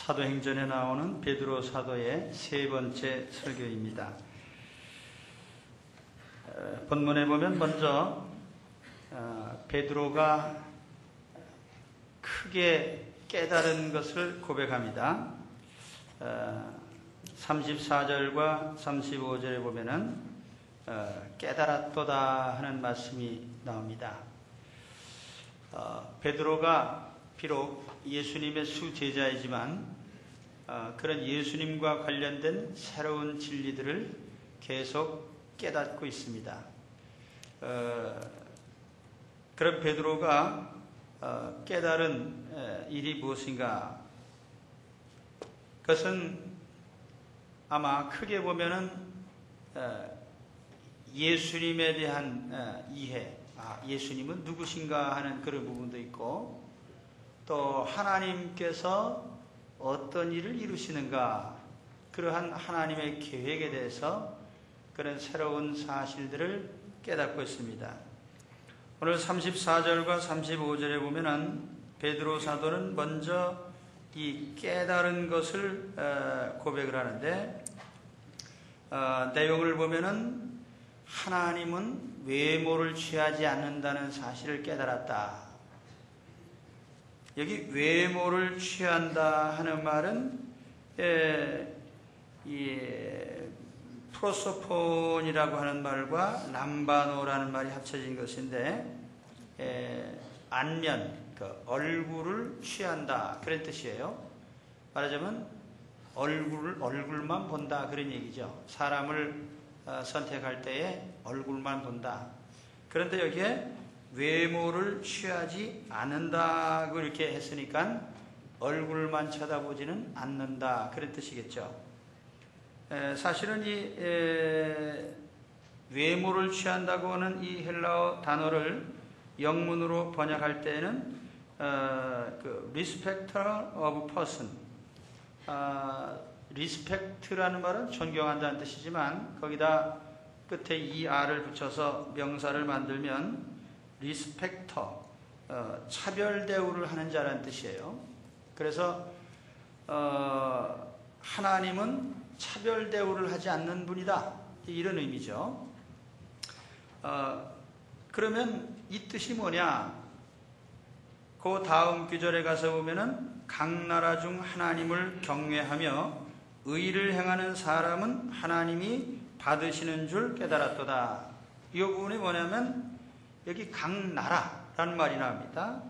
사도행전에 나오는 베드로 사도의 세 번째 설교입니다. 본문에 보면 먼저 베드로가 크게 깨달은 것을 고백합니다. 34절과 35절에 보면은 깨달았도다 하는 말씀이 나옵니다. 베드로가 비록 예수님의 수제자이지만 그런 예수님과 관련된 새로운 진리들을 계속 깨닫고 있습니다. 그런 베드로가 깨달은 일이 무엇인가? 그것은 아마 크게 보면은 예수님에 대한 이해, 예수님은 누구신가 하는 그런 부분도 있고, 또 하나님께서 어떤 일을 이루시는가, 그러한 하나님의 계획에 대해서 그런 새로운 사실들을 깨닫고 있습니다. 오늘 34절과 35절에 보면은 베드로 사도는 먼저 이 깨달은 것을 고백을 하는데, 내용을 보면은 하나님은 외모를 취하지 않는다는 사실을 깨달았다. 여기 외모를 취한다 하는 말은 프로소폰이라고 하는 말과 람바노라는 말이 합쳐진 것인데, 안면, 얼굴을 취한다 그런 뜻이에요. 말하자면 얼굴만 본다 그런 얘기죠. 사람을 선택할 때에 얼굴만 본다. 그런데 여기에 외모를 취하지 않는다고 이렇게 했으니까 얼굴만 쳐다보지는 않는다 그런 뜻이겠죠. 사실은 이 외모를 취한다고 하는 이 헬라어 단어를 영문으로 번역할 때는 respecter of person, respect라는 말은 존경한다는 뜻이지만 거기다 끝에 ER을 붙여서 명사를 만들면 respecter, 차별 대우를 하는 자라는 뜻이에요. 그래서 하나님은 차별 대우를 하지 않는 분이다, 이런 의미죠. 그러면 이 뜻이 뭐냐? 그 다음 구절에 가서 보면은 각 나라 중 하나님을 경외하며 의를 행하는 사람은 하나님이 받으시는 줄 깨달았도다. 이 부분이 뭐냐면 여기 각 나라라는 말이 나옵니다.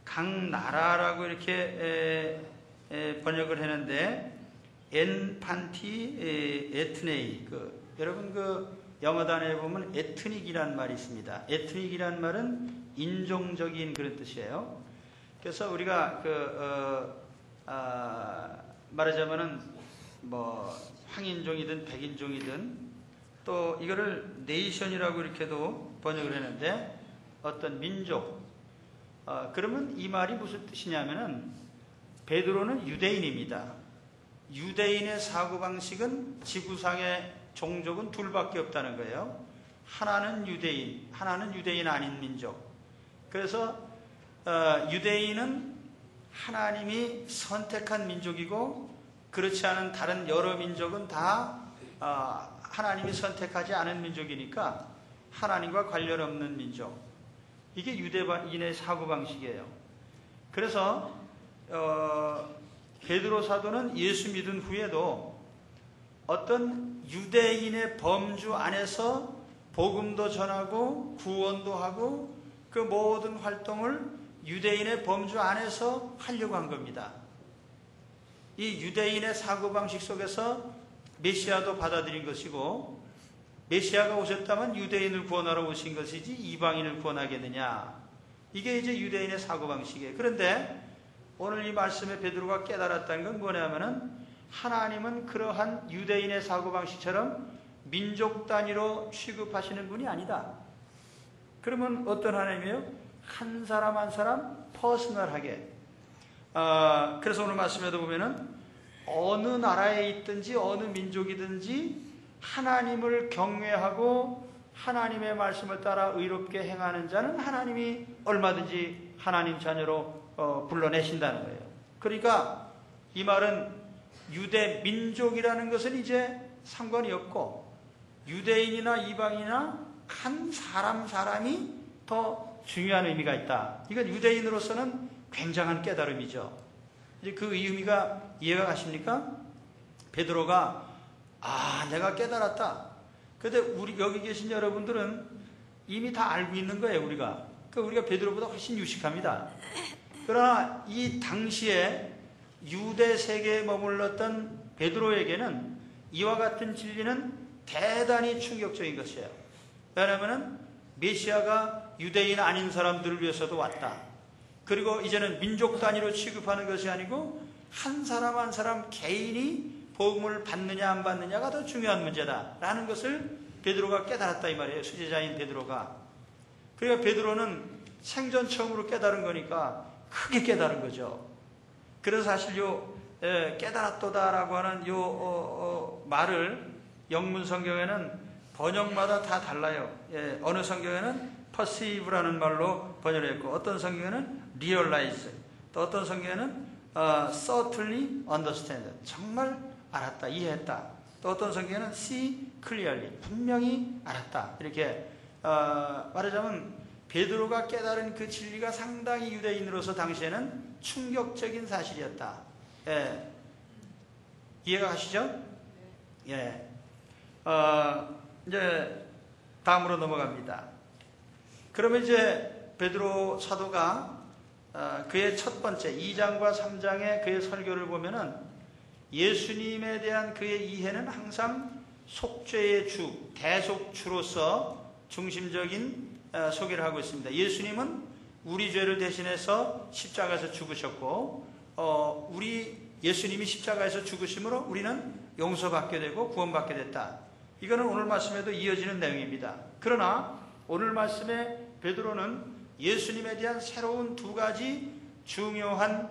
각 나라라고 이렇게 번역을 했는데 엔판티 에트네이, 여러분 영어 단어에 보면 에트닉이라는 말이 있습니다. 에트닉이라는 말은 인종적인 그런 뜻이에요. 그래서 우리가 말하자면은 황인종이든 백인종이든 또 이거를 네이션이라고 이렇게도 번역을 했는데 어떤 민족, 그러면 이 말이 무슨 뜻이냐면은 베드로는 유대인입니다. 유대인의 사고방식은 지구상의 종족은 둘밖에 없다는 거예요. 하나는 유대인, 하나는 유대인 아닌 민족. 그래서 유대인은 하나님이 선택한 민족이고, 그렇지 않은 다른 여러 민족은 다 하나님이 선택하지 않은 민족이니까 하나님과 관련 없는 민족. 이게 유대인의 사고방식이에요. 그래서 베드로 사도는 예수 믿은 후에도 어떤 유대인의 범주 안에서 복음도 전하고 구원도 하고 그 모든 활동을 유대인의 범주 안에서 하려고 한 겁니다. 이 유대인의 사고방식 속에서 메시아도 받아들인 것이고, 메시아가 오셨다면 유대인을 구원하러 오신 것이지 이방인을 구원하겠느냐, 이게 이제 유대인의 사고방식이에요. 그런데 오늘 이 말씀에 베드로가 깨달았다는 건 뭐냐면은 하나님은 그러한 유대인의 사고방식처럼 민족 단위로 취급하시는 분이 아니다. 그러면 어떤 하나님이에요? 한 사람 한 사람 퍼스널하게. 그래서 오늘 말씀에도 보면은 어느 나라에 있든지 어느 민족이든지 하나님을 경외하고 하나님의 말씀을 따라 의롭게 행하는 자는 하나님이 얼마든지 하나님 자녀로 불러내신다는 거예요. 그러니까 이 말은 유대 민족이라는 것은 이제 상관이 없고 유대인이나 이방인이나 한 사람이 더 중요한 의미가 있다. 이건 유대인으로서는 굉장한 깨달음이죠. 이제 그 의미가 이해가 가십니까? 베드로가 내가 깨달았다. 근데 우리 여기 계신 여러분들은 이미 다 알고 있는 거예요. 우리가 베드로보다 훨씬 유식합니다. 그러나 이 당시에 유대 세계에 머물렀던 베드로에게는 이와 같은 진리는 대단히 충격적인 것이에요. 왜냐하면 메시아가 유대인 아닌 사람들을 위해서도 왔다. 그리고 이제는 민족 단위로 취급하는 것이 아니고 한 사람 한 사람 개인이 복음을 받느냐 안 받느냐가 더 중요한 문제다라는 것을 베드로가 깨달았다 이 말이에요. 수제자인 베드로가. 그러니까 베드로는 생전 처음으로 깨달은 거니까 크게 깨달은 거죠. 그래서 사실 깨달았도다라고 하는 말을 영문 성경에는 번역마다 다 달라요. 어느 성경에는 perceive라는 말로 번역했고 어떤 성경에는 realize, 또 어떤 성경에는 certainly understand, 정말 알았다, 이해했다. 또 어떤 성경에는 see clearly, 분명히 알았다. 이렇게 말하자면 베드로가 깨달은 그 진리가 상당히 유대인으로서 당시에는 충격적인 사실이었다. 이해가 가시죠? 이제 다음으로 넘어갑니다. 그러면 이제 베드로 사도가 그의 첫 번째 2장과 3장의 그의 설교를 보면은 예수님에 대한 그의 이해는 항상 속죄의 주, 대속주로서 중심적인 소개를 하고 있습니다. 예수님은 우리 죄를 대신해서 십자가에서 죽으셨고 예수님이 십자가에서 죽으심으로 우리는 용서받게 되고 구원받게 됐다. 이거는 오늘 말씀에도 이어지는 내용입니다. 그러나 오늘 말씀에 베드로는 예수님에 대한 새로운 두 가지 중요한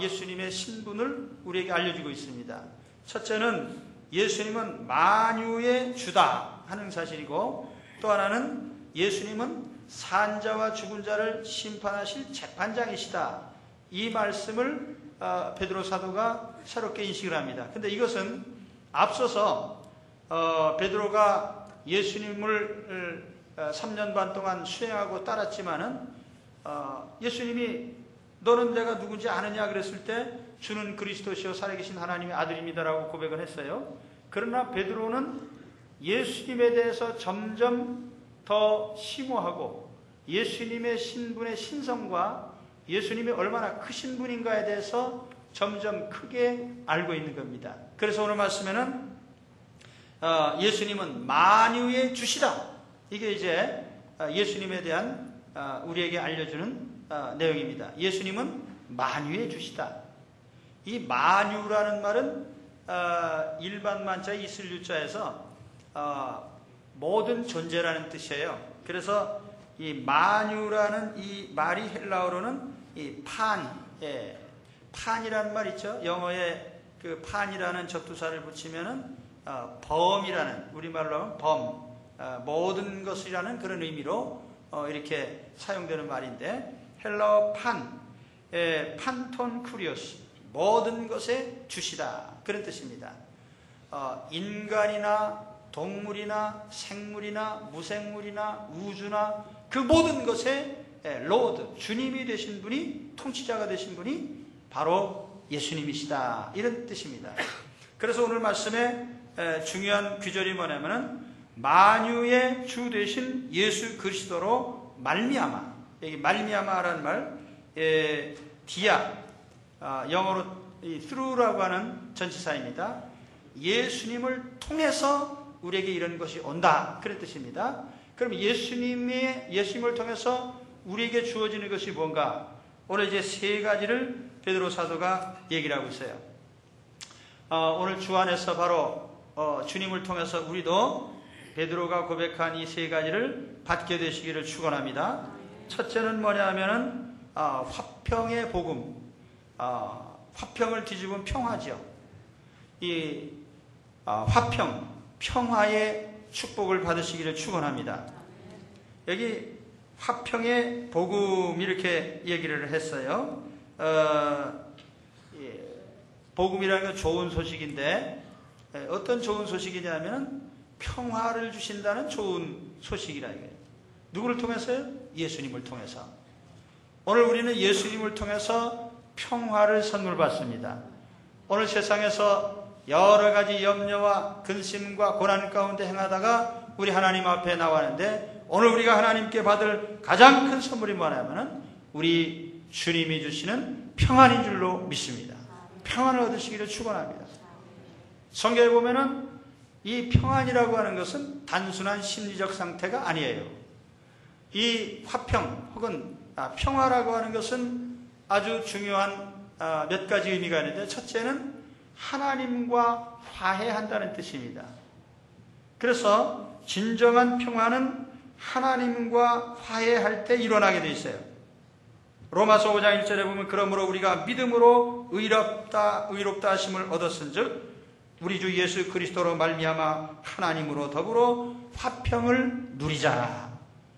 예수님의 신분을 우리에게 알려주고 있습니다. 첫째는 예수님은 만유의 주다 하는 사실이고, 또 하나는 예수님은 산자와 죽은 자를 심판하실 재판장이시다. 이 말씀을 베드로 사도가 새롭게 인식을 합니다. 근데 이것은 앞서서 베드로가 예수님을 3년 반 동안 수행하고 따랐지만은 예수님이 너는 내가 누군지 아느냐 그랬을 때 주는 그리스도시요 살아계신 하나님의 아들입니다라고 고백을 했어요. 그러나 베드로는 예수님에 대해서 점점 더 심오하고 예수님의 신분의 신성과 예수님이 얼마나 크신 분인가에 대해서 점점 크게 알고 있는 겁니다. 그래서 오늘 말씀에는 예수님은 만유의 주시다. 이게 이제 예수님에 대한 우리에게 알려주는 내용입니다. 예수님은 만유의 주시다. 이 만유라는 말은 일반 만자 있을 유자에서 모든 존재라는 뜻이에요. 그래서 이 만유라는 이 말이 헬라어로는 이 판이라는 말 있죠. 영어에 그 판이라는 접두사를 붙이면은 범이라는, 우리말로 하면 범, 모든 것이라는 그런 의미로 이렇게 사용되는 말인데, 헬라어 판톤 쿠리오스, 모든 것의 주시다, 그런 뜻입니다. 인간이나 동물이나 생물이나 무생물이나 우주나 그 모든 것의 로드, 주님이 되신 분이, 통치자가 되신 분이 바로 예수님이시다, 이런 뜻입니다. 그래서 오늘 말씀에 중요한 귀절이 뭐냐면은 만유의 주 되신 예수 그리스도로 말미암아, 여기 말미암아라는 말, 디아, 영어로 through라고 하는 전치사입니다. 예수님을 통해서 우리에게 이런 것이 온다, 그런 뜻입니다. 그럼 예수님을 통해서 우리에게 주어지는 것이 뭔가? 오늘 이제 세 가지를 베드로 사도가 얘기를 하고 있어요. 오늘 주 안에서 바로 주님을 통해서 우리도 베드로가 고백한 이 세 가지를 받게 되시기를 축원합니다. 첫째는 뭐냐 하면은 화평의 복음, 화평을 뒤집은 평화죠. 이 화평, 평화의 축복을 받으시기를 축원합니다. 여기 화평의 복음 이렇게 얘기를 했어요. 복음이라는 건 좋은 소식인데 어떤 좋은 소식이냐면 평화를 주신다는 좋은 소식이라 이거예요. 누구를 통해서요? 예수님을 통해서. 오늘 우리는 예수님을 통해서 평화를 선물 받습니다. 오늘 세상에서 여러 가지 염려와 근심과 고난 가운데 행하다가 우리 하나님 앞에 나왔는데 오늘 우리가 하나님께 받을 가장 큰 선물이 뭐냐면 우리 주님이 주시는 평안인 줄로 믿습니다. 평안을 얻으시기를 축원합니다. 성경에 보면은 이 평안이라고 하는 것은 단순한 심리적 상태가 아니에요. 이 화평 혹은 평화라고 하는 것은 아주 중요한 몇 가지 의미가 있는데 첫째는 하나님과 화해한다는 뜻입니다. 그래서 진정한 평화는 하나님과 화해할 때 일어나게 되어 있어요. 로마서 5장 1절에 보면 그러므로 우리가 믿음으로 의롭다 하심을 얻었은즉 우리 주 예수 그리스도로 말미암아 하나님으로 더불어 화평을 누리자.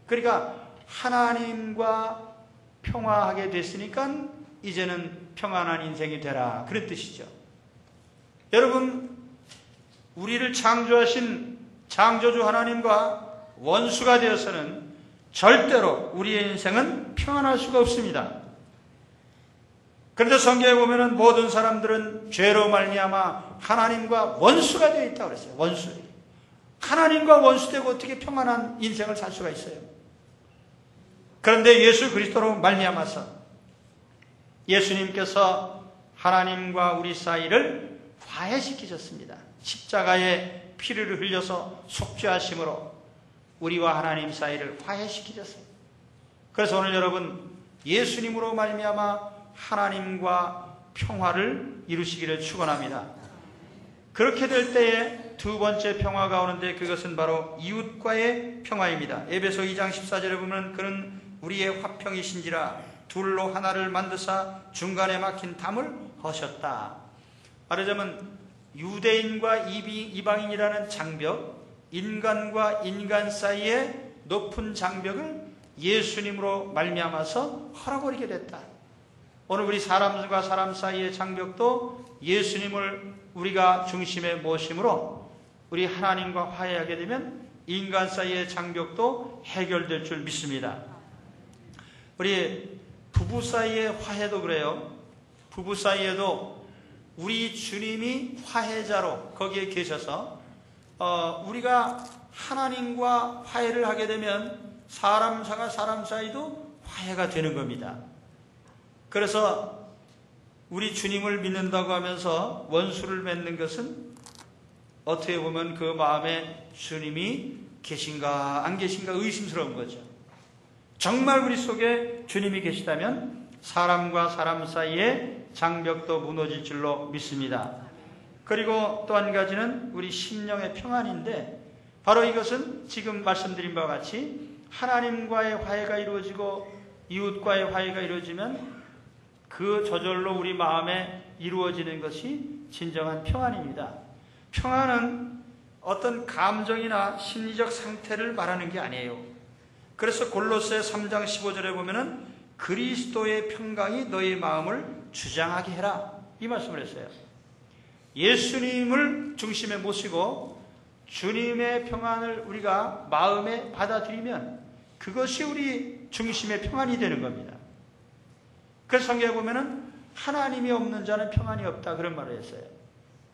그러니까 하나님과 평화하게 됐으니까 이제는 평안한 인생이 되라. 그런 뜻이죠. 여러분, 우리를 창조하신 창조주 하나님과 원수가 되어서는 절대로 우리의 인생은 평안할 수가 없습니다. 그런데 성경에 보면은 모든 사람들은 죄로 말미암아 하나님과 원수가 되어 있다고 그랬어요. 원수. 하나님과 원수되고 어떻게 평안한 인생을 살 수가 있어요? 그런데 예수 그리스도로 말미암아서 예수님께서 하나님과 우리 사이를 화해시키셨습니다. 십자가에 피를 흘려서 속죄하심으로 우리와 하나님 사이를 화해시키셨어요. 그래서 오늘 여러분 예수님으로 말미암아 하나님과 평화를 이루시기를 축원합니다. 그렇게 될 때에 두 번째 평화가 오는데 그것은 바로 이웃과의 평화입니다. 에베소 2장 14절에 보면 그는 우리의 화평이신지라 둘로 하나를 만드사 중간에 막힌 담을 허셨다. 말하자면 유대인과 이방인이라는 장벽, 인간과 인간 사이의 높은 장벽을 예수님으로 말미암아서 헐어버리게 됐다. 오늘 우리 사람과 사람 사이의 장벽도 예수님을 우리가 중심에 모심으로 우리 하나님과 화해하게 되면 인간 사이의 장벽도 해결될 줄 믿습니다. 우리 부부 사이의 화해도 그래요. 부부 사이에도 우리 주님이 화해자로 거기에 계셔서 우리가 하나님과 화해를 하게 되면 사람과 사람 사이도 화해가 되는 겁니다. 그래서 우리 주님을 믿는다고 하면서 원수를 맺는 것은 어떻게 보면 그 마음에 주님이 계신가 안 계신가 의심스러운 거죠. 정말 우리 속에 주님이 계시다면 사람과 사람 사이의 장벽도 무너질 줄로 믿습니다. 그리고 또 한 가지는 우리 심령의 평안인데 바로 이것은 지금 말씀드린 바와 같이 하나님과의 화해가 이루어지고 이웃과의 화해가 이루어지면 그 저절로 우리 마음에 이루어지는 것이 진정한 평안입니다. 평안은 어떤 감정이나 심리적 상태를 말하는 게 아니에요. 그래서 골로새 3장 15절에 보면은 그리스도의 평강이 너희 마음을 주장하게 해라. 이 말씀을 했어요. 예수님을 중심에 모시고 주님의 평안을 우리가 마음에 받아들이면 그것이 우리 중심의 평안이 되는 겁니다. 그래서 성경에 보면은 하나님이 없는 자는 평안이 없다 그런 말을 했어요.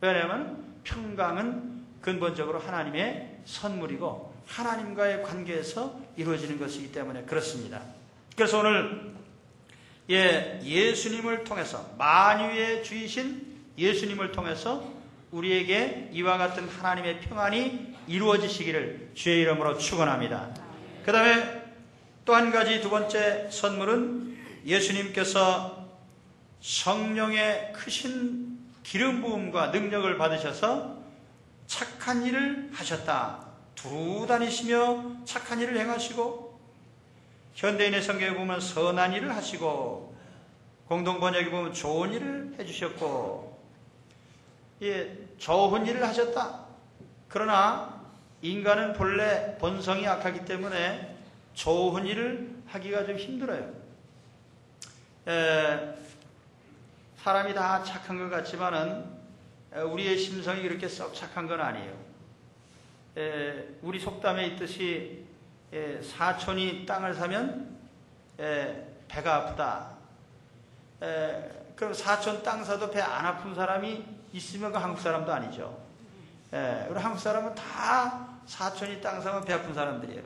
왜냐하면 평강은 근본적으로 하나님의 선물이고 하나님과의 관계에서 이루어지는 것이기 때문에 그렇습니다. 그래서 오늘 예수님을 통해서 만유의 주이신 예수님을 통해서 우리에게 이와 같은 하나님의 평안이 이루어지시기를 주의 이름으로 축원합니다. 그 다음에 또 한 가지 두 번째 선물은 예수님께서 성령의 크신 기름 부음과 능력을 받으셔서 착한 일을 하셨다. 두루 다니시며 착한 일을 행하시고 현대인의 성경에 보면 선한 일을 하시고 공동번역에 보면 좋은 일을 해주셨고 좋은 일을 하셨다. 그러나 인간은 본래 본성이 악하기 때문에 좋은 일을 하기가 좀 힘들어요. 사람이 다 착한 것 같지만은 우리의 심성이 그렇게 썩 착한 건 아니에요. 우리 속담에 있듯이 사촌이 땅을 사면 배가 아프다. 그럼 사촌 땅 사도 배 안 아픈 사람이 있으면 그 한국 사람도 아니죠. 우리 한국 사람은 다 사촌이 땅 사면 배 아픈 사람들이에요.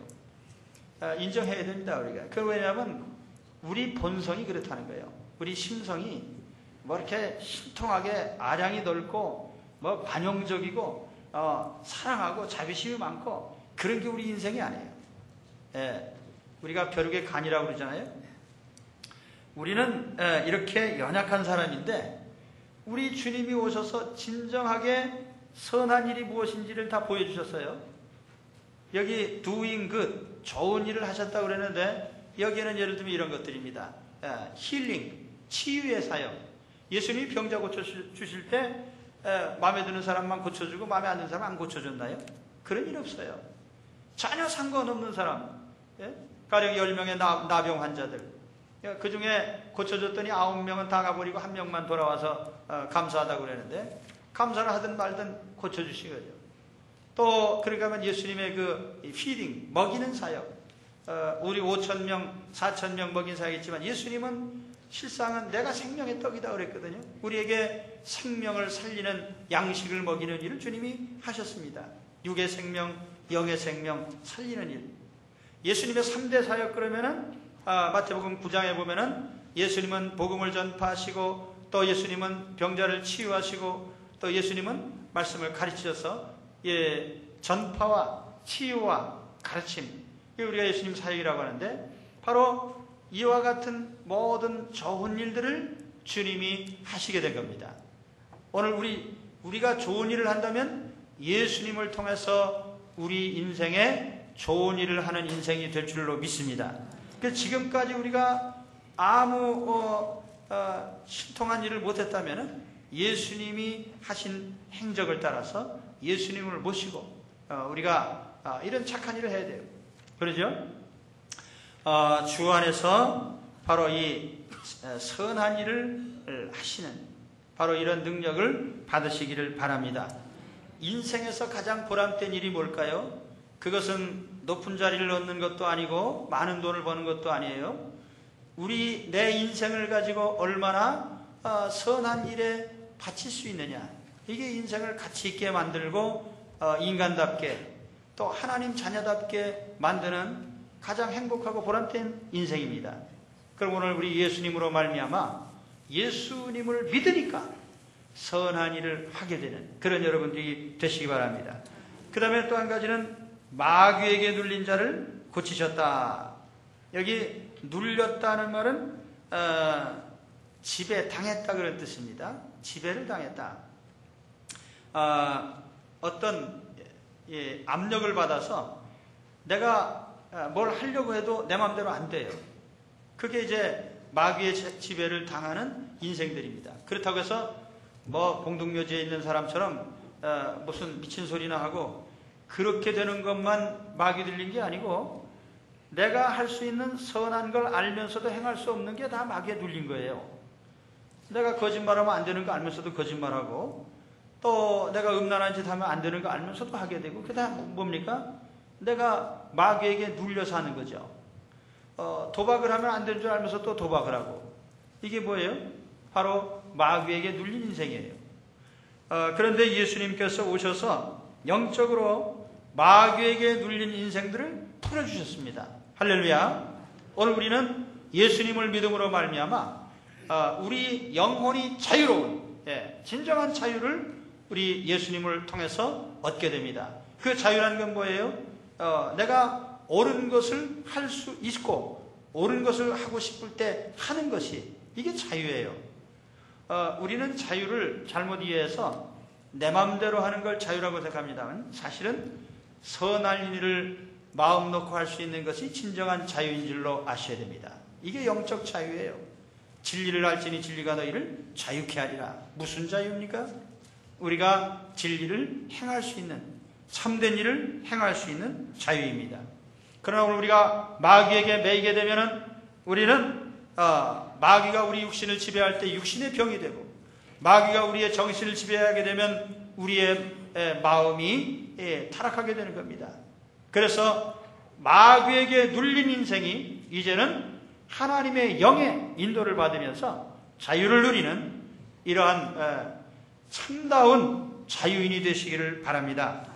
인정해야 됩니다, 우리가. 왜냐하면 우리 본성이 그렇다는 거예요. 우리 심성이 뭐 이렇게 신통하게 아량이 넓고 뭐 관용적이고 사랑하고 자비심이 많고 그런 게 우리 인생이 아니에요. 우리가 벼룩의 간이라고 그러잖아요. 우리는 이렇게 연약한 사람인데 우리 주님이 오셔서 진정하게 선한 일이 무엇인지를 다 보여주셨어요. 여기 doing good, 좋은 일을 하셨다고 그랬는데 여기에는 예를 들면 이런 것들입니다. 힐링, 치유의 사역. 예수님이 병자 고쳐주실 때 마음에 드는 사람만 고쳐주고 마음에 안 드는 사람 안 고쳐줬나요? 그런 일 없어요. 전혀 상관없는 사람, 가령 10명의 나병 환자들, 그 중에 고쳐줬더니 9명은 다 가버리고 1명만 돌아와서 감사하다고 그러는데 감사를 하든 말든 고쳐주시거든요. 또 그렇게 하면 예수님의 그 피딩, 먹이는 사역, 우리 5,000명, 4,000명 먹인 사역이지만 예수님은 실상은 내가 생명의 떡이다 그랬거든요. 우리에게 생명을 살리는 양식을 먹이는 일을 주님이 하셨습니다. 육의 생명, 영의 생명 살리는 일. 예수님의 3대 사역 그러면은 마태복음 9장에 보면은 예수님은 복음을 전파하시고 또 예수님은 병자를 치유하시고 또 예수님은 말씀을 가르치셔서 전파와 치유와 가르침, 이게 우리가 예수님 사역이라고 하는데 바로 이와 같은 모든 좋은 일들을 주님이 하시게 된 겁니다. 오늘 우리가 좋은 일을 한다면 예수님을 통해서 우리 인생에 좋은 일을 하는 인생이 될 줄로 믿습니다. 그래서 지금까지 우리가 아무 신통한 일을 못했다면 예수님이 하신 행적을 따라서 예수님을 모시고 우리가 이런 착한 일을 해야 돼요. 그러죠? 주 안에서 바로 이 선한 일을 하시는 바로 이런 능력을 받으시기를 바랍니다. 인생에서 가장 보람된 일이 뭘까요? 그것은 높은 자리를 얻는 것도 아니고 많은 돈을 버는 것도 아니에요. 내 인생을 가지고 얼마나 선한 일에 바칠 수 있느냐, 이게 인생을 가치 있게 만들고 인간답게 또 하나님 자녀답게 만드는 가장 행복하고 보람된 인생입니다. 그럼 오늘 우리 예수님으로 말미암아 예수님을 믿으니까 선한 일을 하게 되는 그런 여러분들이 되시기 바랍니다. 그 다음에 또 한 가지는 마귀에게 눌린 자를 고치셨다. 여기 눌렸다는 말은 지배 당했다 그런 뜻입니다. 지배를 당했다. 어떤 압력을 받아서 내가 뭘 하려고 해도 내 마음대로 안 돼요. 그게 이제 마귀의 지배를 당하는 인생들입니다. 그렇다고 해서 뭐 공동묘지에 있는 사람처럼 무슨 미친 소리나 하고 그렇게 되는 것만 마귀 들린 게 아니고 내가 할 수 있는 선한 걸 알면서도 행할 수 없는 게 다 마귀에 눌린 거예요. 내가 거짓말하면 안 되는 거 알면서도 거짓말하고 또 내가 음란한 짓 하면 안 되는 거 알면서도 하게 되고 그게 다 뭡니까? 내가 마귀에게 눌려서 하는 거죠. 도박을 하면 안 되는 줄 알면서 또 도박을 하고 이게 뭐예요? 바로 마귀에게 눌린 인생이에요. 그런데 예수님께서 오셔서 영적으로 마귀에게 눌린 인생들을 풀어주셨습니다. 할렐루야. 오늘 우리는 예수님을 믿음으로 말미암아 우리 영혼이 자유로운 진정한 자유를 우리 예수님을 통해서 얻게 됩니다. 그 자유라는 건 뭐예요? 내가 옳은 것을 할 수 있고 옳은 것을 하고 싶을 때 하는 것이 이게 자유예요. 우리는 자유를 잘못 이해해서 내 마음대로 하는 걸 자유라고 생각합니다만 사실은 선한 일을 마음 놓고 할 수 있는 것이 진정한 자유인 줄로 아셔야 됩니다. 이게 영적 자유예요. 진리를 알지니 진리가 너희를 자유케 하리라. 무슨 자유입니까? 우리가 진리를 행할 수 있는 참된 일을 행할 수 있는 자유입니다. 그러나 오늘 우리가 마귀에게 매이게 되면은 우리는 마귀가 우리 육신을 지배할 때 육신의 병이 되고 마귀가 우리의 정신을 지배하게 되면 우리의 마음이 타락하게 되는 겁니다. 그래서 마귀에게 눌린 인생이 이제는 하나님의 영의 인도를 받으면서 자유를 누리는 이러한 참다운 자유인이 되시기를 바랍니다.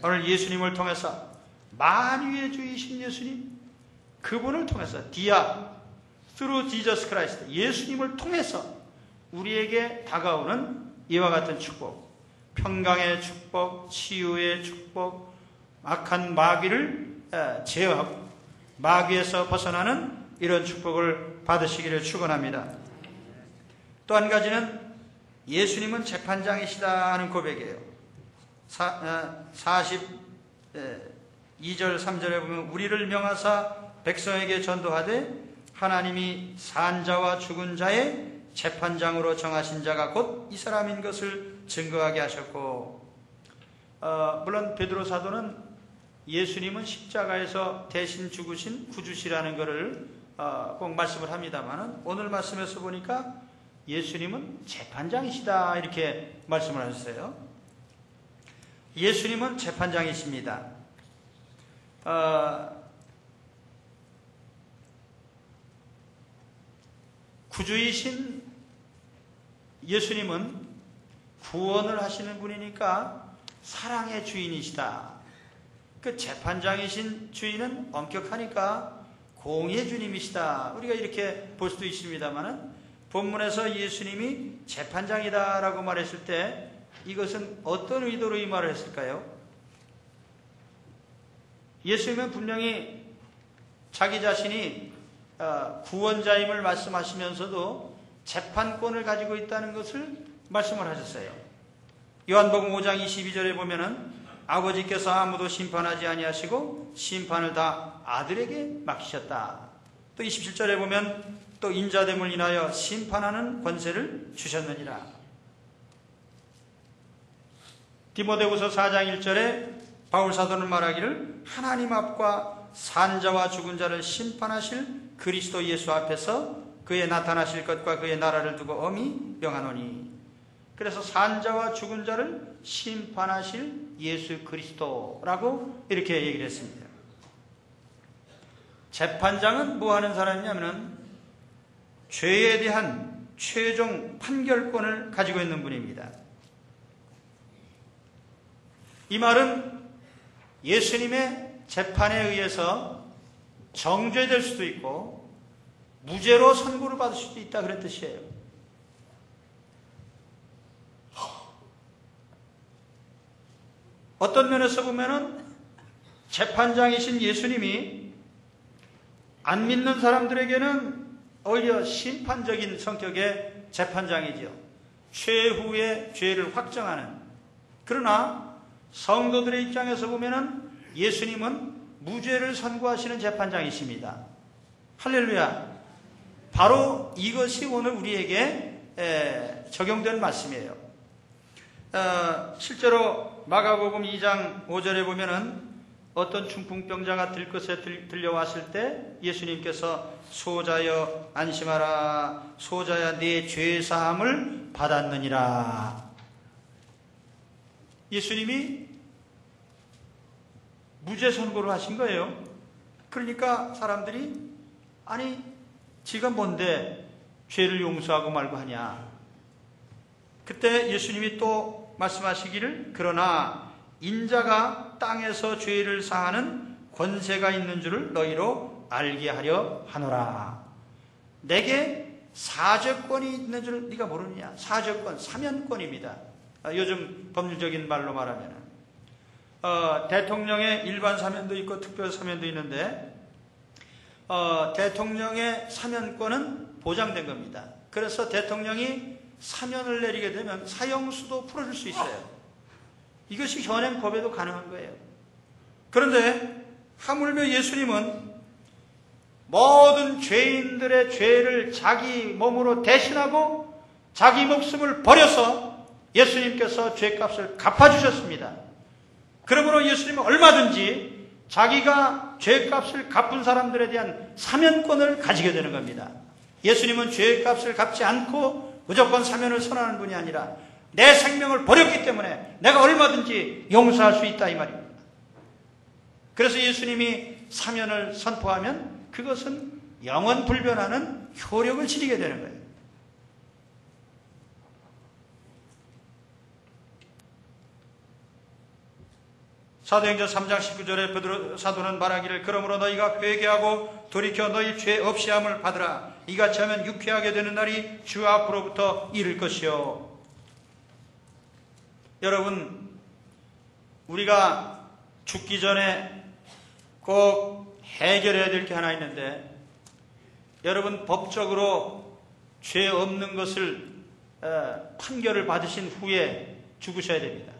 오늘 예수님을 통해서 만유의 주이신 예수님, 그분을 통해서 through Jesus Christ, 예수님을 통해서 우리에게 다가오는 이와 같은 축복, 평강의 축복, 치유의 축복, 악한 마귀를 제어하고 마귀에서 벗어나는 이런 축복을 받으시기를 축원합니다. 또 한 가지는 예수님은 재판장이시다 하는 고백이에요. 42절 3절에 보면 우리를 명하사 백성에게 전도하되 하나님이 산 자와 죽은 자의 재판장으로 정하신 자가 곧 이 사람인 것을 증거하게 하셨고, 물론 베드로 사도는 예수님은 십자가에서 대신 죽으신 구주시라는 것을 꼭 말씀을 합니다만, 오늘 말씀에서 보니까 예수님은 재판장이시다 이렇게 말씀을 하셨어요. 예수님은 재판장이십니다. 구주이신 예수님은 구원을 하시는 분이니까 사랑의 주인이시다. 그 재판장이신 주인은 엄격하니까 공의의 주님이시다. 우리가 이렇게 볼 수도 있습니다만, 본문에서 예수님이 재판장이다라고 말했을 때 이것은 어떤 의도로 이 말을 했을까요? 예수님은 분명히 자기 자신이 구원자임을 말씀하시면서도 재판권을 가지고 있다는 것을 말씀을 하셨어요. 요한복음 5장 22절에 보면은 아버지께서 아무도 심판하지 아니하시고 심판을 다 아들에게 맡기셨다. 또 27절에 보면 또 인자됨을 인하여 심판하는 권세를 주셨느니라. 디모데후서 4장 1절에 바울 사도는 말하기를 하나님 앞과 산자와 죽은 자를 심판하실 그리스도 예수 앞에서 그의 나타나실 것과 그의 나라를 두고 엄히 명하노니. 그래서 산자와 죽은 자를 심판하실 예수 그리스도라고 이렇게 얘기를 했습니다. 재판장은 뭐 하는 사람이냐면 죄에 대한 최종 판결권을 가지고 있는 분입니다. 이 말은 예수님의 재판에 의해서 정죄될 수도 있고 무죄로 선고를 받을 수도 있다 그런 뜻이에요. 어떤 면에서 보면은 재판장이신 예수님이 안 믿는 사람들에게는 오히려 심판적인 성격의 재판장이죠. 최후의 죄를 확정하는. 그러나 성도들의 입장에서 보면은 예수님은 무죄를 선고하시는 재판장이십니다. 할렐루야. 바로 이것이 오늘 우리에게 적용된 말씀이에요. 실제로 마가복음 2장 5절에 보면은 어떤 중풍병자가 들것에 들려왔을 때 예수님께서 소자여 안심하라, 소자야 네 죄사함을 받았느니라. 예수님이 무죄 선고를 하신 거예요. 그러니까 사람들이 아니 지가 뭔데 죄를 용서하고 말고 하냐. 그때 예수님이 또 말씀하시기를 그러나 인자가 땅에서 죄를 사하는 권세가 있는 줄을 너희로 알게 하려 하노라. 내게 사죄권이 있는 줄 네가 모르느냐. 사죄권, 사면권입니다. 요즘 법률적인 말로 말하면 대통령의 일반 사면도 있고 특별 사면도 있는데 대통령의 사면권은 보장된 겁니다. 그래서 대통령이 사면을 내리게 되면 사형수도 풀어줄 수 있어요. 이것이 현행 법에도 가능한 거예요. 그런데 하물며 예수님은 모든 죄인들의 죄를 자기 몸으로 대신하고 자기 목숨을 버려서 예수님께서 죄값을 갚아주셨습니다. 그러므로 예수님은 얼마든지 자기가 죄값을 갚은 사람들에 대한 사면권을 가지게 되는 겁니다. 예수님은 죄값을 갚지 않고 무조건 사면을 선언하는 분이 아니라 내 생명을 버렸기 때문에 내가 얼마든지 용서할 수 있다 이 말입니다. 그래서 예수님이 사면을 선포하면 그것은 영원 불변하는 효력을 지니게 되는 거예요. 사도행전 3장 19절에 베드로 사도는 말하기를 그러므로 너희가 회개하고 돌이켜 너희 죄 없이 함을 받으라. 이같이 하면 유쾌하게 되는 날이 주 앞으로부터 이를 것이요. 여러분, 우리가 죽기 전에 꼭 해결해야 될 게 하나 있는데, 여러분 법적으로 죄 없는 것을 판결을 받으신 후에 죽으셔야 됩니다.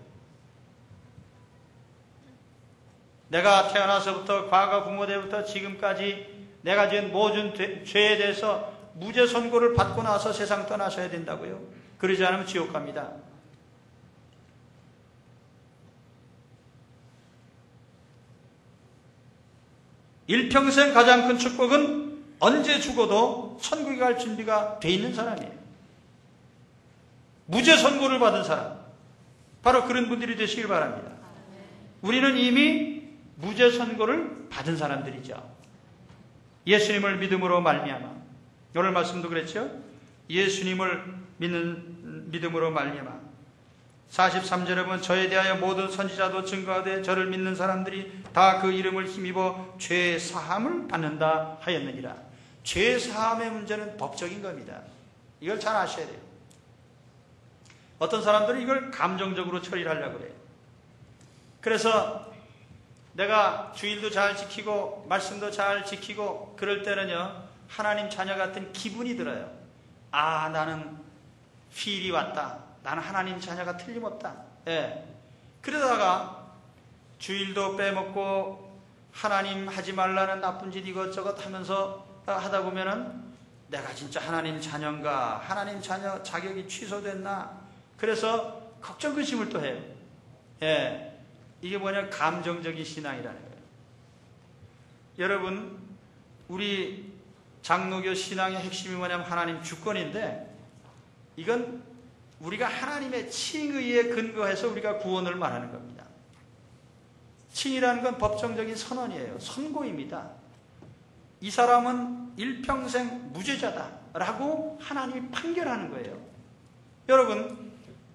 내가 태어나서부터 과거 부모 때부터 지금까지 내가 지은 모든 죄에 대해서 무죄 선고를 받고 나서 세상 떠나셔야 된다고요. 그러지 않으면 지옥 갑니다. 일평생 가장 큰 축복은 언제 죽어도 천국에 갈 준비가 돼 있는 사람이에요. 무죄 선고를 받은 사람, 바로 그런 분들이 되시길 바랍니다. 우리는 이미 무죄 선고를 받은 사람들이죠. 예수님을 믿음으로 말미암아, 오늘 말씀도 그랬죠. 예수님을 믿는 믿음으로 말미암아 43절에 보면 저에 대하여 모든 선지자도 증거하되 저를 믿는 사람들이 다 그 이름을 힘입어 죄 사함을 받는다 하였느니라. 죄 사함의 문제는 법적인 겁니다. 이걸 잘 아셔야 돼요. 어떤 사람들은 이걸 감정적으로 처리를 하려고 그래요. 그래서 내가 주일도 잘 지키고 말씀도 잘 지키고 그럴 때는요, 하나님 자녀 같은 기분이 들어요. 아, 나는 필이 왔다. 나는 하나님 자녀가 틀림없다. 예. 그러다가 주일도 빼먹고 하나님 하지 말라는 나쁜 짓 이것저것 하면서 하다 보면은 내가 진짜 하나님 자녀인가, 하나님 자녀 자격이 취소됐나, 그래서 걱정 근심을 또 해요. 예. 이게 뭐냐, 감정적인 신앙이라는 거예요. 여러분, 우리 장로교 신앙의 핵심이 뭐냐면 하나님 주권인데, 이건 우리가 하나님의 칭의에 근거해서 우리가 구원을 말하는 겁니다. 칭의라는 건 법정적인 선언이에요. 선고입니다. 이 사람은 일평생 무죄자다라고 하나님이 판결하는 거예요. 여러분,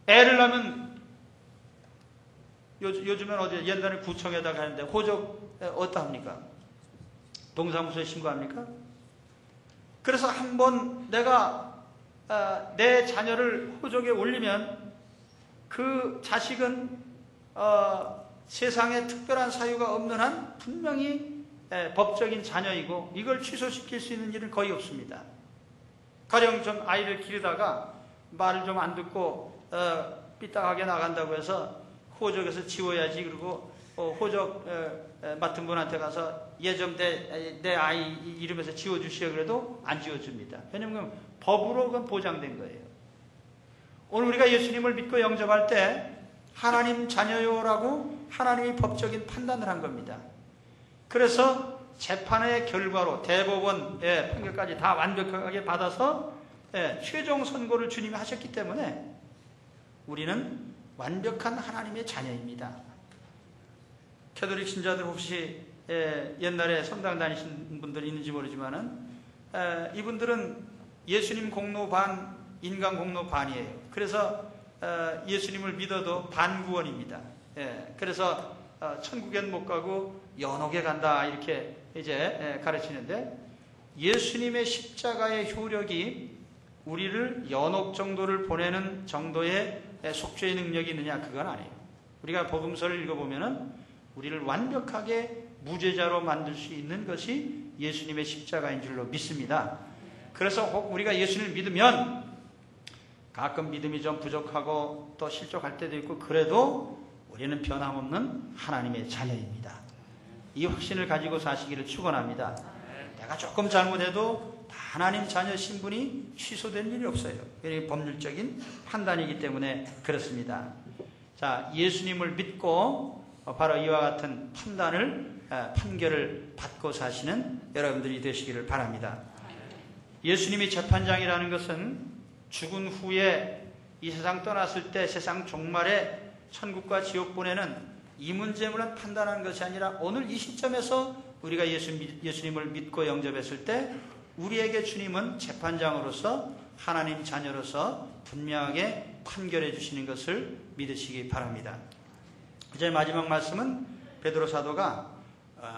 애를 낳으면 요즘엔 어디 옛날에 구청에다 가는데 호적 어디다 합니까? 동사무소에 신고합니까? 그래서 한번 내가 내 자녀를 호적에 올리면 그 자식은 세상에 특별한 사유가 없는 한 분명히 법적인 자녀이고 이걸 취소시킬 수 있는 일은 거의 없습니다. 가령 좀 아이를 기르다가 말을 좀 안 듣고 삐딱하게 나간다고 해서 호적에서 지워야지. 그리고 호적 맡은 분한테 가서 예전 내 아이 이름에서 지워주시오 그래도 안 지워줍니다. 왜냐하면 법으로 그건 보장된 거예요. 오늘 우리가 예수님을 믿고 영접할 때 하나님 자녀요라고 하나님이 법적인 판단을 한 겁니다. 그래서 재판의 결과로 대법원 판결까지 다 완벽하게 받아서 최종 선고를 주님이 하셨기 때문에 우리는 완벽한 하나님의 자녀입니다. 캐톨릭 신자들 혹시 옛날에 성당 다니신 분들이 있는지 모르지만은 이분들은 예수님 공로 반, 인간 공로 반이에요. 그래서 예수님을 믿어도 반구원입니다. 그래서 천국엔 못 가고 연옥에 간다 이렇게 이제 가르치는데, 예수님의 십자가의 효력이 우리를 연옥 정도를 보내는 정도의 속죄의 능력이 있느냐, 그건 아니에요. 우리가 복음서를 읽어보면은 우리를 완벽하게 무죄자로 만들 수 있는 것이 예수님의 십자가인 줄로 믿습니다. 그래서 우리가 예수님을 믿으면 가끔 믿음이 좀 부족하고 또 실족할 때도 있고, 그래도 우리는 변함없는 하나님의 자녀입니다. 이 확신을 가지고 사시기를 축원합니다. 내가 조금 잘못해도 하나님 자녀 신분이 취소된 일이 없어요. 이게 법률적인 판단이기 때문에 그렇습니다. 자, 예수님을 믿고 바로 이와 같은 판결을 받고 사시는 여러분들이 되시기를 바랍니다. 예수님이 재판장이라는 것은 죽은 후에 이 세상 떠났을 때 세상 종말에 천국과 지옥 보내는 이 문제만 판단하는 것이 아니라 오늘 이 시점에서 우리가 예수님을 믿고 영접했을 때 우리에게 주님은 재판장으로서 하나님 자녀로서 분명하게 판결해 주시는 것을 믿으시기 바랍니다. 이제 마지막 말씀은 베드로 사도가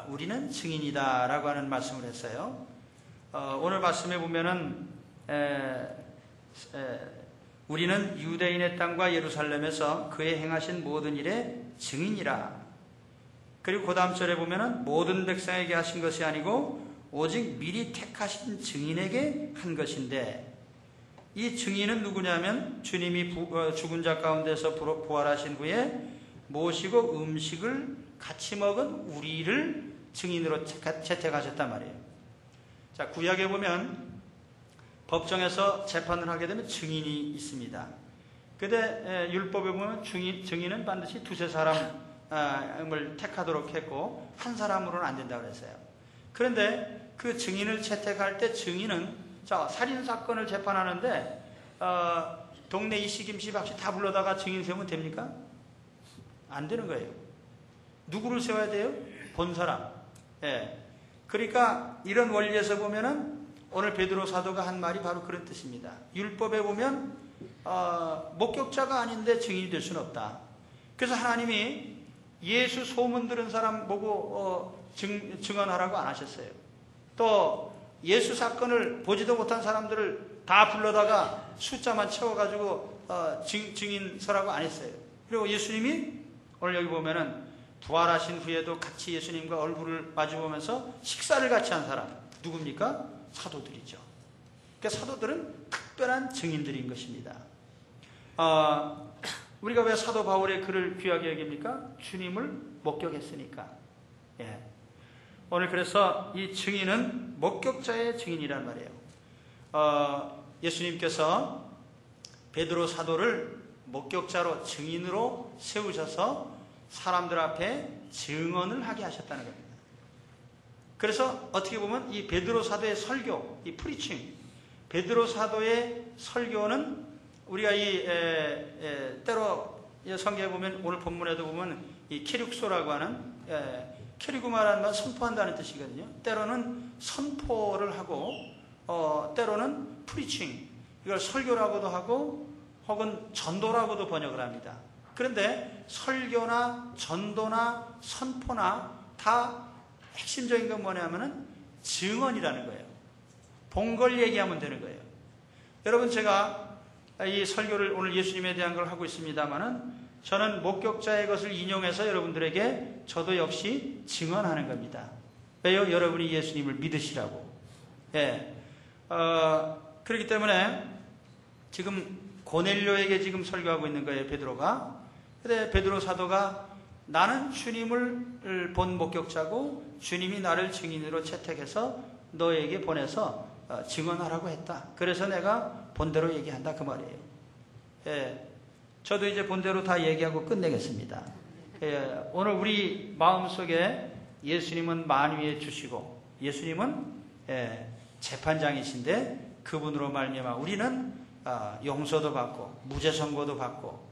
우리는 증인이다 라고 하는 말씀을 했어요. 오늘 말씀에 보면은 우리는 유대인의 땅과 예루살렘에서 그의 행하신 모든 일의 증인이라. 그리고 그 다음 절에 보면은 모든 백성에게 하신 것이 아니고 오직 미리 택하신 증인에게 한 것인데, 이 증인은 누구냐면 주님이 죽은 자 가운데서 부활하신 후에 모시고 음식을 같이 먹은 우리를 증인으로 채택하셨단 말이에요. 자, 구약에 보면 법정에서 재판을 하게 되면 증인이 있습니다. 근데 율법에 보면 증인은 반드시 두세 사람을 택하도록 했고 한 사람으로는 안 된다고 그랬어요. 그런데 그 증인을 채택할 때 증인은, 자, 살인사건을 재판하는데 동네 이씨 김씨 박씨 다 불러다가 증인 세우면 됩니까? 안 되는 거예요. 누구를 세워야 돼요? 본 사람. 예. 그러니까 이런 원리에서 보면은 오늘 베드로 사도가 한 말이 바로 그런 뜻입니다. 율법에 보면 목격자가 아닌데 증인이 될 수는 없다. 그래서 하나님이 예수 소문 들은 사람 보고 증언하라고 안 하셨어요. 또 예수 사건을 보지도 못한 사람들을 다 불러다가 숫자만 채워가지고 증인 서라고 안 했어요. 그리고 예수님이 오늘 여기 보면은 부활하신 후에도 같이 예수님과 얼굴을 마주보면서 식사를 같이 한 사람 누굽니까? 사도들이죠. 그러니까 사도들은 특별한 증인들인 것입니다. 우리가 왜 사도 바울의 글을 귀하게 여깁니까? 주님을 목격했으니까. 예. 오늘 그래서 이 증인은 목격자의 증인이란 말이에요. 예수님께서 베드로 사도를 목격자로 증인으로 세우셔서 사람들 앞에 증언을 하게 하셨다는 겁니다. 그래서 어떻게 보면 이 베드로 사도의 설교, 이 프리칭, 베드로 사도의 설교는 우리가 때로 성경에 보면 오늘 본문에도 보면 이 캐륙소라고 하는 캐리구마라는 말 선포한다는 뜻이거든요. 때로는 선포를 하고 때로는 프리칭, 이걸 설교라고도 하고 혹은 전도라고도 번역을 합니다. 그런데 설교나 전도나 선포나 다 핵심적인 건 뭐냐면은 증언이라는 거예요. 본 걸 얘기하면 되는 거예요. 여러분, 제가 이 설교를 오늘 예수님에 대한 걸 하고 있습니다만은 저는 목격자의 것을 인용해서 여러분들에게 저도 역시 증언하는 겁니다. 왜요? 여러분이 예수님을 믿으시라고. 예. 그렇기 때문에 지금 고넬료에게 지금 설교하고 있는 거예요, 베드로가. 근데 베드로 사도가 나는 주님을 본 목격자고 주님이 나를 증인으로 채택해서 너에게 보내서 증언하라고 했다. 그래서 내가 본대로 얘기한다, 그 말이에요. 예. 저도 이제 본대로 다 얘기하고 끝내겠습니다. 예. 오늘 우리 마음속에 예수님은 만위에 주시고 예수님은 재판장이신데 그분으로 말미암아 우리는 용서도 받고 무죄 선고도 받고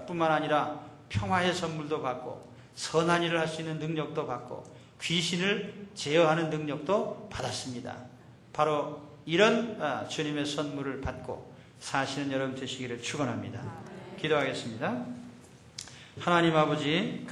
뿐만 아니라 평화의 선물도 받고 선한 일을 할 수 있는 능력도 받고 귀신을 제어하는 능력도 받았습니다. 바로 이런 주님의 선물을 받고 사시는 여러분 되시기를 축원합니다. 기도하겠습니다. 하나님 아버지,